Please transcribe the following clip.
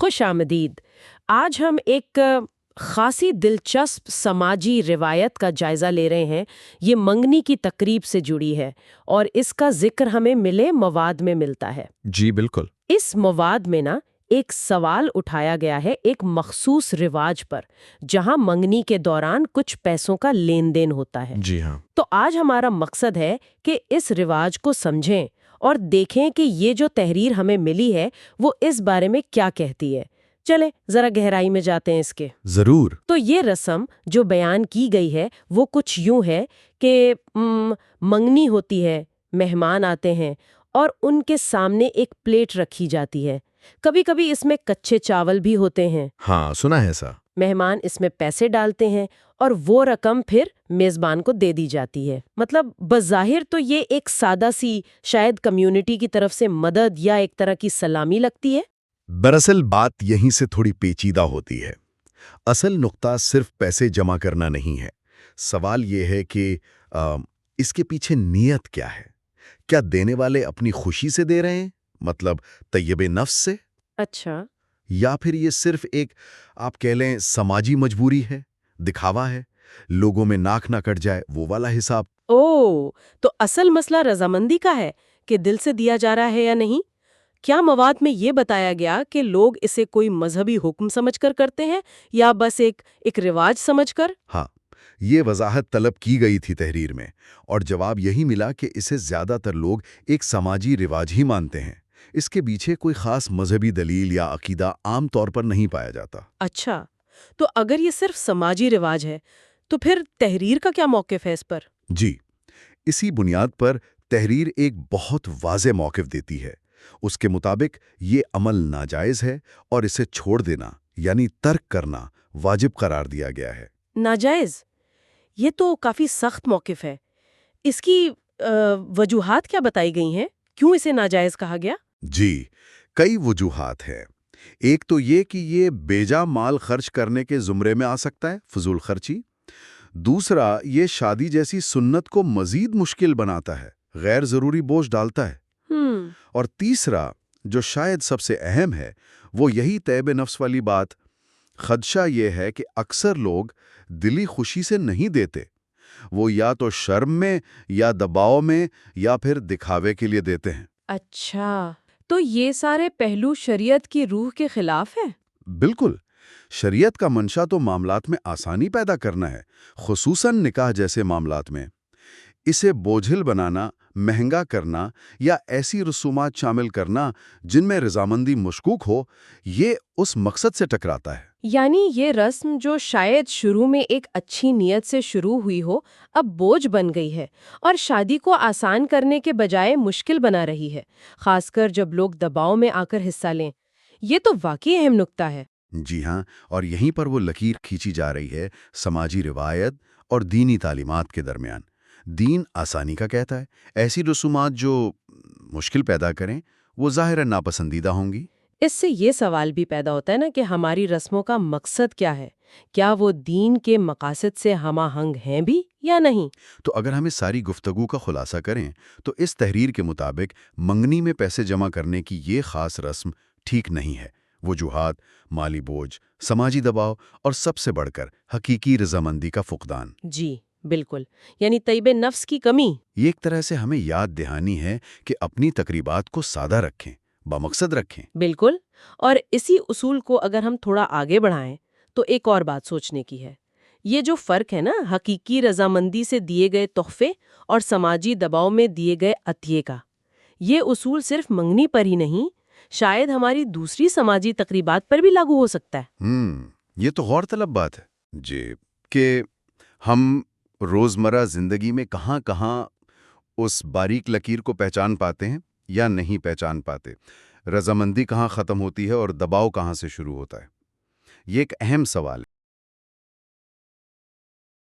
خوش آمدید۔ آج ہم ایک خاصی دلچسپ سماجی روایت کا جائزہ لے رہے ہیں۔ یہ منگنی کی تقریب سے جڑی ہے اور اس کا ذکر ہمیں ملے مواد میں ملتا ہے۔ جی بالکل۔ اس مواد میں ایک سوال اٹھایا گیا ہے ایک مخصوص رواج پر، جہاں منگنی کے دوران کچھ پیسوں کا لین دین ہوتا ہے۔ جی ہاں۔ تو آج ہمارا مقصد ہے کہ اس رواج کو سمجھیں اور دیکھیں کہ یہ جو تحریر ہمیں ملی ہے وہ اس بارے میں کیا کہتی ہے۔ چلیں ذرا گہرائی میں جاتے ہیں اس کے۔ ضرور۔ تو یہ رسم جو بیان کی گئی ہے وہ کچھ یوں ہے کہ منگنی ہوتی ہے، مہمان آتے ہیں اور ان کے سامنے ایک پلیٹ رکھی جاتی ہے۔ کبھی کبھی اس میں کچے چاول بھی ہوتے ہیں۔ ہاں سنا ہے ایسا۔ مہمان اس میں پیسے ڈالتے ہیں اور وہ رقم پھر میزبان کو دے دی جاتی ہے۔ مطلب بظاہر تو یہ ایک سادہ سی شاید کمیونٹی کی طرف سے مدد یا ایک طرح کی سلامی لگتی ہے۔ دراصل بات یہیں سے تھوڑی پیچیدہ ہوتی ہے۔ اصل نقطہ صرف پیسے جمع کرنا نہیں ہے۔ سوال یہ ہے کہ اس کے پیچھے نیت کیا ہے؟ کیا دینے والے اپنی خوشی سے دے رہے ہیں، مطلب طیب نفس سے؟ اچھا۔ یا پھر یہ صرف ایک آپ کہہ لیں سماجی مجبوری ہے، دکھاوا ہے، لوگوں میں ناک نہ کٹ جائے وہ والا حساب؟ تو اصل مسئلہ رضامندی کا ہے کہ دل سے دیا جا رہا ہے یا نہیں؟ کیا مواد میں یہ بتایا گیا کہ لوگ اسے کوئی مذہبی حکم سمجھ کر کرتے ہیں یا بس ایک رواج سمجھ کر؟ ہاں، یہ وضاحت طلب کی گئی تھی تحریر میں، اور جواب یہی ملا کہ اسے زیادہ تر لوگ ایک سماجی رواج ہی مانتے ہیں۔ اس کے پیچھے کوئی خاص مذہبی دلیل یا عقیدہ عام طور پر نہیں پایا جاتا۔ اچھا، تو اگر یہ صرف سماجی رواج ہے تو پھر تحریر کا کیا موقف ہے اس پر؟ جی، اسی بنیاد پر تحریر ایک بہت واضح موقف دیتی ہے۔ اس کے مطابق یہ عمل ناجائز ہے اور اسے چھوڑ دینا یعنی ترک کرنا واجب قرار دیا گیا ہے۔ ناجائز؟ یہ تو کافی سخت موقف ہے۔ اس کی وجوہات کیا بتائی گئی ہیں؟ کیوں اسے ناجائز کہا گیا؟ جی، کئی وجوہات ہیں۔ ایک تو یہ کہ یہ بیجا مال خرچ کرنے کے زمرے میں آ سکتا ہے، فضول خرچی۔ دوسرا، یہ شادی جیسی سنت کو مزید مشکل بناتا ہے، غیر ضروری بوجھ ڈالتا ہے۔ اور تیسرا، جو شاید سب سے اہم ہے، وہ یہی طیب نفس والی بات۔ خدشہ یہ ہے کہ اکثر لوگ دلی خوشی سے نہیں دیتے، وہ یا تو شرم میں یا دباؤ میں یا پھر دکھاوے کے لیے دیتے ہیں۔ اچھا، تو یہ سارے پہلو شریعت کی روح کے خلاف ہیں؟ بالکل۔ شریعت کا منشا تو معاملات میں آسانی پیدا کرنا ہے، خصوصاً نکاح جیسے معاملات میں۔ اسے بوجھل بنانا، مہنگا کرنا یا ایسی رسومات شامل کرنا جن میں رضامندی مشکوک ہو، یہ اس مقصد سے ٹکراتا ہے۔ یعنی یہ رسم جو شاید شروع میں ایک اچھی نیت سے شروع ہوئی ہو، اب بوجھ بن گئی ہے اور شادی کو آسان کرنے کے بجائے مشکل بنا رہی ہے، خاص کر جب لوگ دباؤ میں آ کر حصہ لیں۔ یہ تو واقعی اہم نکتہ ہے۔ جی ہاں، اور یہیں پر وہ لکیر کھینچی جا رہی ہے سماجی روایت اور دینی تعلیمات کے درمیان۔ دین آسانی کا کہتا ہے، ایسی رسومات جو مشکل پیدا کریں وہ ظاہراً ناپسندیدہ ہوں گی۔ اس سے یہ سوال بھی پیدا ہوتا ہے کہ ہماری رسموں کا مقصد کیا ہے؟ کیا وہ دین کے مقاصد سے ہم آہنگ ہیں بھی یا نہیں؟ تو اگر ہم اس ساری گفتگو کا خلاصہ کریں تو اس تحریر کے مطابق منگنی میں پیسے جمع کرنے کی یہ خاص رسم ٹھیک نہیں ہے۔ وجوہات، مالی بوجھ، سماجی دباؤ اور سب سے بڑھ کر حقیقی رضامندی کا فقدان۔ جی بالکل، یعنی طیب نفس کی کمی۔ یہ ایک طرح سے ہمیں یاد دہانی ہے کہ اپنی تقریبات کو سادہ رکھیں، بمقصد رکھیں۔ بالکل، اور اسی اصول کو اگر ہم تھوڑا آگے بڑھائیں تو ایک اور بات سوچنے کی ہے۔ یہ جو فرق ہے حقیقی رضامندی سے دیے گئے تحفے اور سماجی دباؤ میں دیے گئے عطیے کا، یہ اصول صرف منگنی پر ہی نہیں، شاید ہماری دوسری سماجی تقریبات پر بھی لاگو ہو سکتا ہے۔ یہ تو غور طلب بات ہے جی، کہ ہم روزمرہ زندگی میں کہاں کہاں اس باریک لکیر کو پہچان پاتے ہیں یا نہیں پہچان پاتے، رضامندی کہاں ختم ہوتی ہے اور دباؤ کہاں سے شروع ہوتا ہے۔ یہ ایک اہم سوال ہے۔